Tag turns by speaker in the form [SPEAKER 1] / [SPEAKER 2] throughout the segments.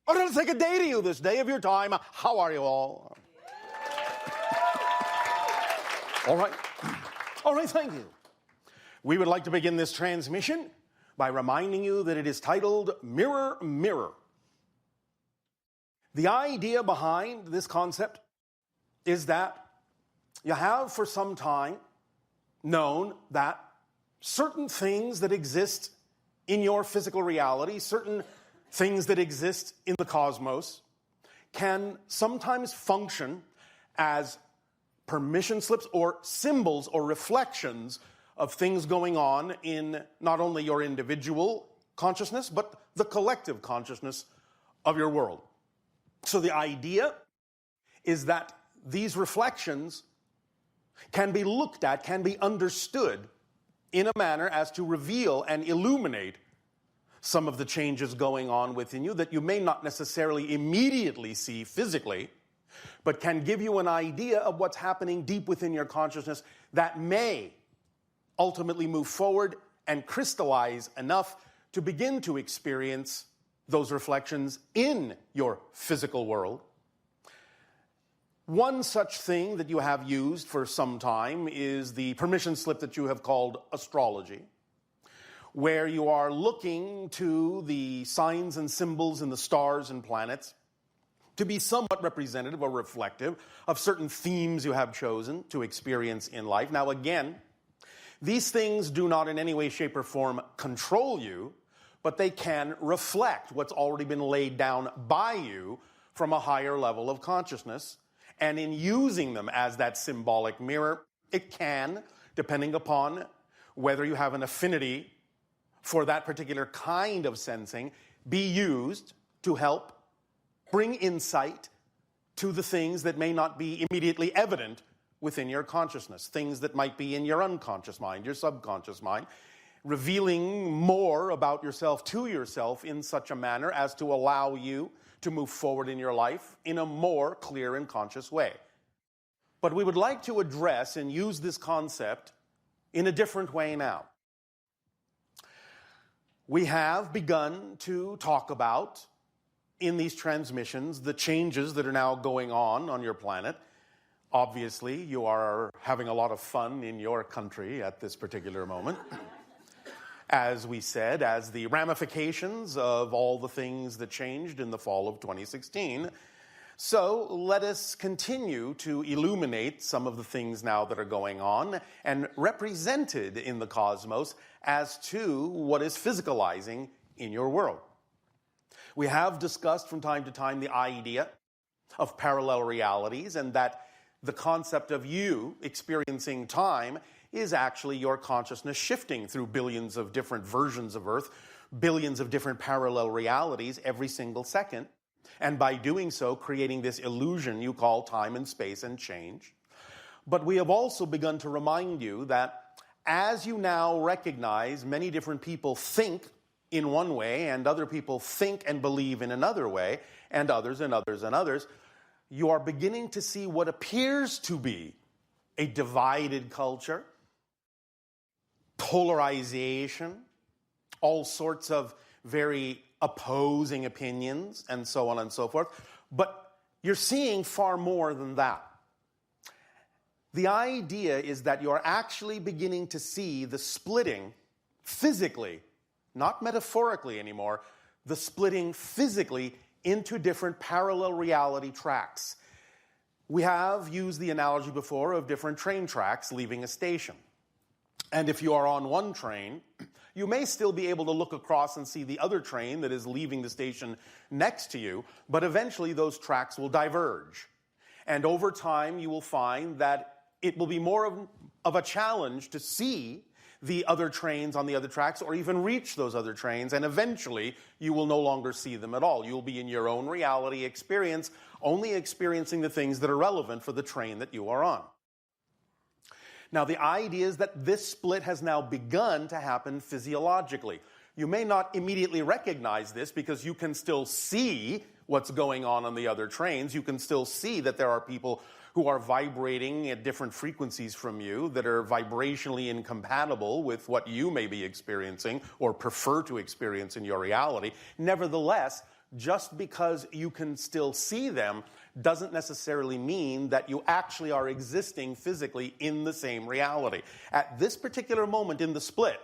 [SPEAKER 1] Or it'll take a day to you this day of your time. How are you all? All right. All right, thank you. We would like to begin this transmission by reminding you that it is titled Mirror, Mirror. The idea behind this concept is that you have for some time known that certain things that exist in your physical reality, certain things that exist in the cosmos, can sometimes function as permission slips or symbols or reflections of things going on in not only your individual consciousness, but the collective consciousness of your world. So the idea is that these reflections can be looked at, can be understood in a manner as to reveal and illuminate some of the changes going on within you that you may not necessarily immediately see physically, but can give you an idea of what's happening deep within your consciousness that may ultimately move forward and crystallize enough to begin to experience those reflections in your physical world. One such thing that you have used for some time is the permission slip that you have called astrology, where you are looking to the signs and symbols in the stars and planets to be somewhat representative or reflective of certain themes you have chosen to experience in life. Now again, these things do not in any way, shape, or form control you, but they can reflect what's already been laid down by you from a higher level of consciousness. And in using them as that symbolic mirror, it can, depending upon whether you have an affinity for that particular kind of sensing, be used to help bring insight to the things that may not be immediately evident within your consciousness, things that might be in your unconscious mind, your subconscious mind, revealing more about yourself to yourself in such a manner as to allow you to move forward in your life in a more clear and conscious way. But we would like to address and use this concept in a different way now. We have begun to talk about, in these transmissions, the changes that are now going on your planet. Obviously, you are having a lot of fun in your country at this particular moment. As we said, as the ramifications of all the things that changed in the fall of 2016. So let us continue to illuminate some of the things now that are going on and represented in the cosmos as to what is physicalizing in your world. We have discussed from time to time the idea of parallel realities, and that the concept of you experiencing time is actually your consciousness shifting through billions of different versions of Earth, billions of different parallel realities every single second, and by doing so, creating this illusion you call time and space and change. But we have also begun to remind you that as you now recognize many different people think in one way, and other people think and believe in another way, and others and others and others, you are beginning to see what appears to be a divided culture, polarization, all sorts of very opposing opinions, and so on and so forth. But you're seeing far more than that. The idea is that you're actually beginning to see the splitting physically, not metaphorically anymore, the splitting physically into different parallel reality tracks. We have used the analogy before of different train tracks leaving a station. And if you are on one train, you may still be able to look across and see the other train that is leaving the station next to you, but eventually those tracks will diverge. And over time, you will find that it will be more of a challenge to see the other trains on the other tracks or even reach those other trains, and eventually you will no longer see them at all. You will be in your own reality experience, only experiencing the things that are relevant for the train that you are on. Now, the idea is that this split has now begun to happen physiologically. You may not immediately recognize this because you can still see what's going on the other trains. You can still see that there are people who are vibrating at different frequencies from you that are vibrationally incompatible with what you may be experiencing or prefer to experience in your reality. Nevertheless, just because you can still see them doesn't necessarily mean that you actually are existing physically in the same reality. At this particular moment in the split,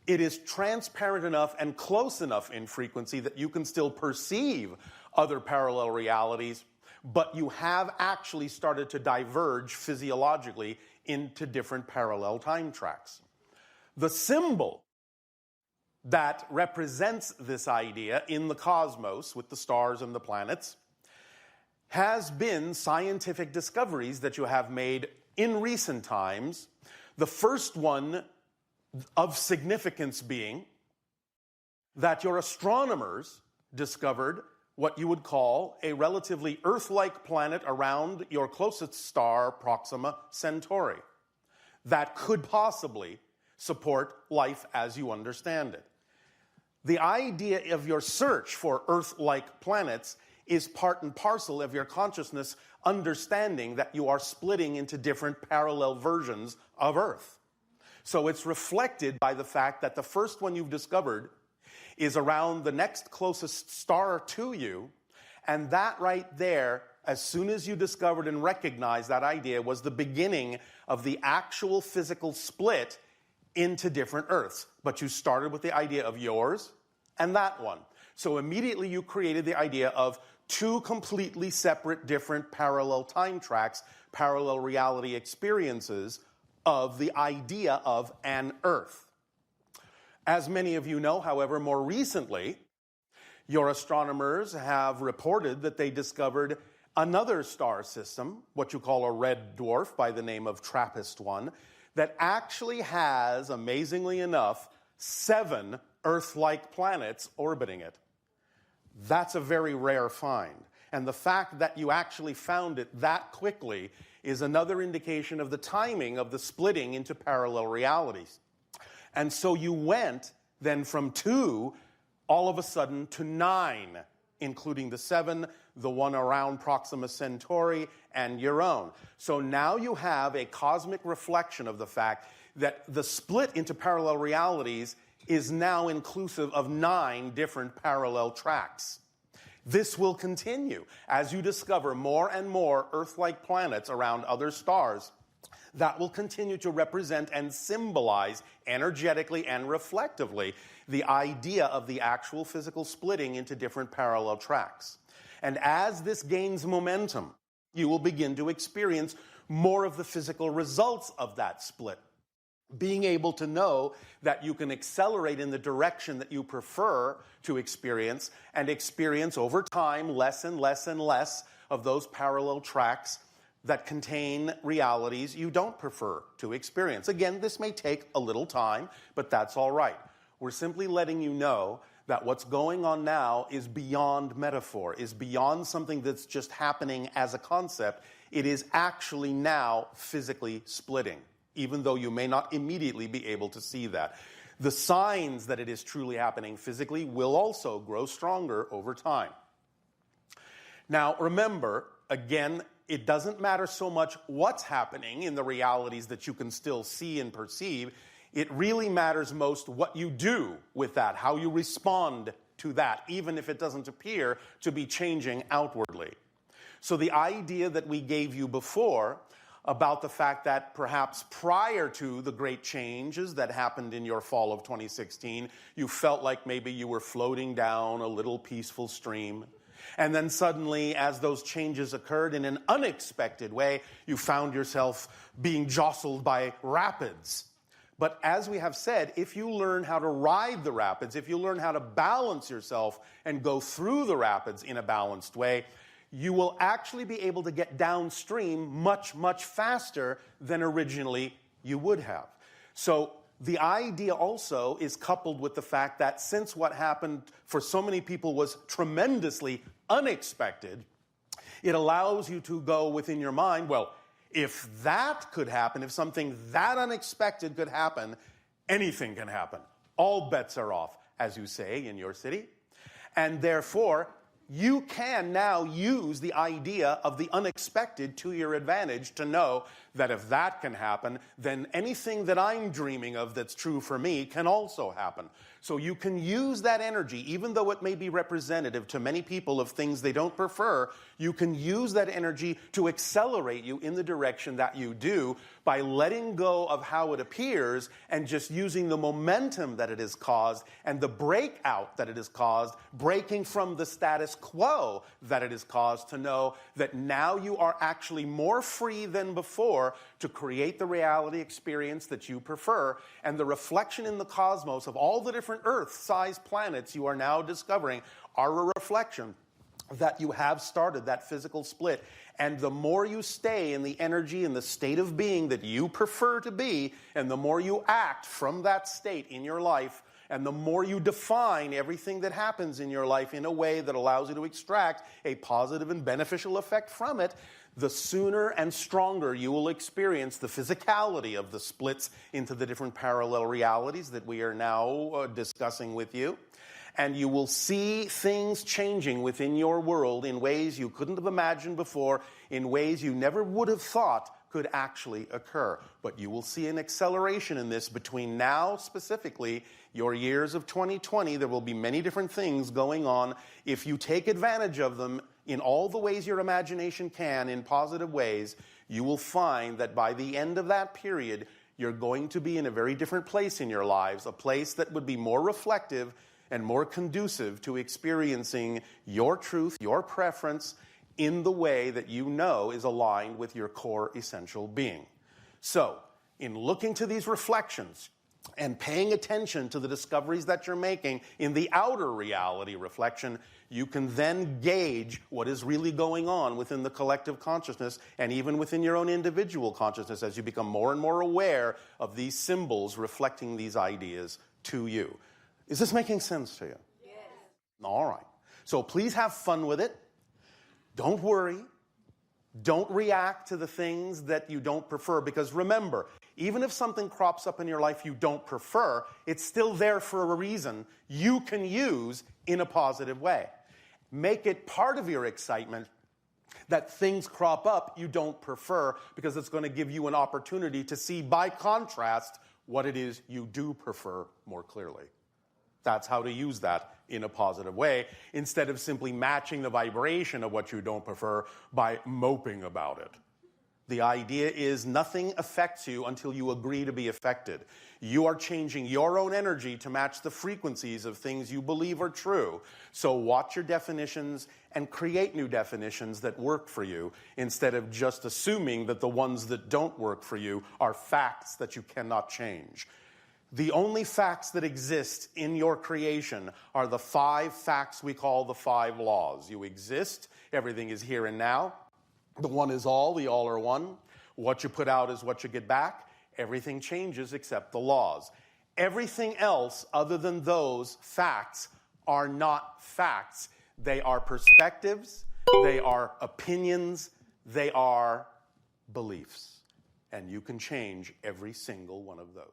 [SPEAKER 1] it is transparent enough and close enough in frequency that you can still perceive other parallel realities, but you have actually started to diverge physiologically into different parallel time tracks. The symbol that represents this idea in the cosmos with the stars and the planets has been scientific discoveries that you have made in recent times. The first one of significance being that your astronomers discovered what you would call a relatively Earth-like planet around your closest star, Proxima Centauri, that could possibly support life as you understand it. The idea of your search for Earth-like planets is part and parcel of your consciousness understanding that you are splitting into different parallel versions of Earth. So it's reflected by the fact that the first one you've discovered is around the next closest star to you, and that right there, as soon as you discovered and recognized that idea, was the beginning of the actual physical split into different Earths. But you started with the idea of yours and that one. So immediately you created the idea of two completely separate, different parallel time tracks, parallel reality experiences of the idea of an Earth. As many of you know, however, more recently, your astronomers have reported that they discovered another star system, what you call a red dwarf by the name of TRAPPIST-1, that actually has, amazingly enough, 7 Earth-like planets orbiting it. That's a very rare find. And the fact that you actually found it that quickly is another indication of the timing of the splitting into parallel realities. And so you went then from 2 all of a sudden to 9, including the 7, the one around Proxima Centauri, and your own. So now you have a cosmic reflection of the fact that the split into parallel realities is now inclusive of 9 different parallel tracks. This will continue as you discover more and more Earth-like planets around other stars. That will continue to represent and symbolize energetically and reflectively the idea of the actual physical splitting into different parallel tracks. And as this gains momentum, you will begin to experience more of the physical results of that split. Being able to know that you can accelerate in the direction that you prefer to experience, and experience over time less and less and less of those parallel tracks that contain realities you don't prefer to experience. Again, this may take a little time, but that's all right. We're simply letting you know that what's going on now is beyond metaphor, is beyond something that's just happening as a concept. It is actually now physically splitting, even though you may not immediately be able to see that. The signs that it is truly happening physically will also grow stronger over time. Now, remember, again, it doesn't matter so much what's happening in the realities that you can still see and perceive. It really matters most what you do with that, how you respond to that, even if it doesn't appear to be changing outwardly. So the idea that we gave you before about the fact that perhaps prior to the great changes that happened in your fall of 2016, you felt like maybe you were floating down a little peaceful stream. And then suddenly, as those changes occurred in an unexpected way, you found yourself being jostled by rapids. But as we have said, if you learn how to ride the rapids, if you learn how to balance yourself and go through the rapids in a balanced way, you will actually be able to get downstream much, much faster than originally you would have. So the idea also is coupled with the fact that since what happened for so many people was tremendously unexpected, it allows you to go within your mind, well, if that could happen, if something that unexpected could happen, anything can happen. All bets are off, as you say in your city. And therefore, you can now use the idea of the unexpected to your advantage to know that if that can happen, then anything that I'm dreaming of that's true for me can also happen. So you can use that energy, even though it may be representative to many people of things they don't prefer, you can use that energy to accelerate you in the direction that you do by letting go of how it appears and just using the momentum that it has caused and the breakout that it has caused, breaking from the status quo that it has caused, to know that now you are actually more free than before to create the reality experience that you prefer. And the reflection in the cosmos of all the different Earth-sized planets you are now discovering are a reflection that you have started that physical split. And the more you stay in the energy and the state of being that you prefer to be, and the more you act from that state in your life, and the more you define everything that happens in your life in a way that allows you to extract a positive and beneficial effect from it, the sooner and stronger you will experience the physicality of the splits into the different parallel realities that we are now discussing with you. And you will see things changing within your world in ways you couldn't have imagined before, in ways you never would have thought could actually occur. But you will see an acceleration in this between now, specifically, your years of 2020. There will be many different things going on. If you take advantage of them in all the ways your imagination can, in positive ways, you will find that by the end of that period, you're going to be in a very different place in your lives, a place that would be more reflective and more conducive to experiencing your truth, your preference, in the way that you know is aligned with your core essential being. So, in looking to these reflections and paying attention to the discoveries that you're making in the outer reality reflection, you can then gauge what is really going on within the collective consciousness and even within your own individual consciousness as you become more and more aware of these symbols reflecting these ideas to you. Is this making sense to you?
[SPEAKER 2] Yes.
[SPEAKER 1] All right. So please have fun with it. Don't worry. Don't react to the things that you don't prefer, because remember, even if something crops up in your life you don't prefer, it's still there for a reason you can use in a positive way. Make it part of your excitement that things crop up you don't prefer, because it's going to give you an opportunity to see, by contrast, what it is you do prefer more clearly. That's how to use that in a positive way, instead of simply matching the vibration of what you don't prefer by moping about it. The idea is nothing affects you until you agree to be affected. You are changing your own energy to match the frequencies of things you believe are true. So watch your definitions and create new definitions that work for you, instead of just assuming that the ones that don't work for you are facts that you cannot change. The only facts that exist in your creation are the 5 facts we call the 5 laws. You exist, everything is here and now. The one is all, the all are one. What you put out is what you get back. Everything changes except the laws. Everything else other than those facts are not facts. They are perspectives, they are opinions, they are beliefs. And you can change every single one of those.